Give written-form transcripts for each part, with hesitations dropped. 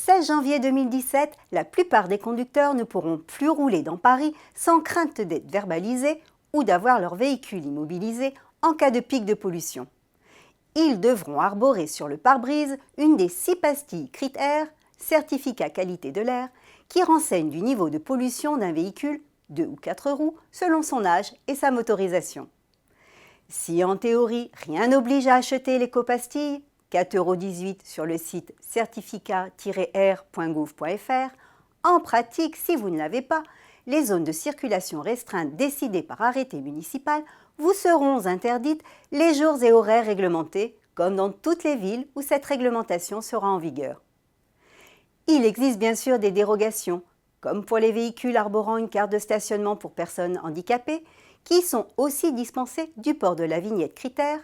16 janvier 2017, la plupart des conducteurs ne pourront plus rouler dans Paris sans crainte d'être verbalisés ou d'avoir leur véhicule immobilisé en cas de pic de pollution. Ils devront arborer sur le pare-brise une des 6 pastilles Crit-Air, certificat qualité de l'air, qui renseigne du niveau de pollution d'un véhicule, 2 ou 4 roues, selon son âge et sa motorisation. Si en théorie, rien n'oblige à acheter l'éco-pastille, 4,18 € sur le site certificat-r.gouv.fr, en pratique, si vous ne l'avez pas, les zones de circulation restreintes décidées par arrêté municipal vous seront interdites les jours et horaires réglementés, comme dans toutes les villes où cette réglementation sera en vigueur. Il existe bien sûr des dérogations, comme pour les véhicules arborant une carte de stationnement pour personnes handicapées, qui sont aussi dispensés du port de la vignette Crit-Air,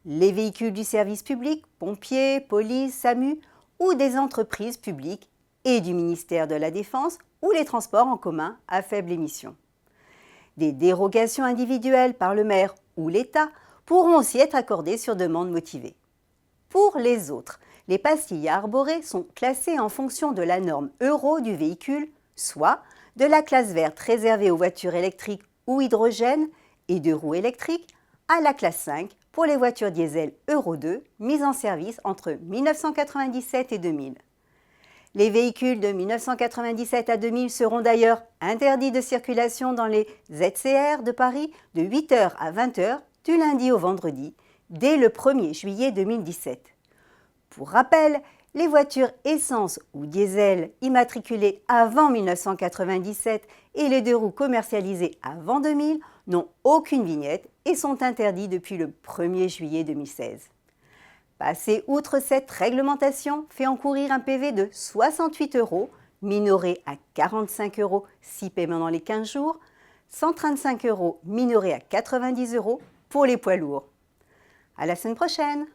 les véhicules du service public, pompiers, police, SAMU, ou des entreprises publiques et du ministère de la Défense, ou les transports en commun à faible émission. Des dérogations individuelles par le maire ou l'État pourront aussi être accordées sur demande motivée. Pour les autres, les pastilles à arborer sont classées en fonction de la norme Euro du véhicule, soit de la classe verte réservée aux voitures électriques ou hydrogène et de roues électriques à la classe 5 pour les voitures diesel Euro 2 mises en service entre 1997 et 2000. Les véhicules de 1997 à 2000 seront d'ailleurs interdits de circulation dans les ZCR de Paris de 8 h à 20 h du lundi au vendredi dès le 1er juillet 2017. Pour rappel, les voitures essence ou diesel immatriculées avant 1997 et les 2 roues commercialisées avant 2000 n'ont aucune vignette et sont interdits depuis le 1er juillet 2016. Passer outre cette réglementation fait encourir un PV de 68 €, minoré à 45 € si paiement dans les 15 jours, 135 € minoré à 90 € pour les poids lourds. À la semaine prochaine!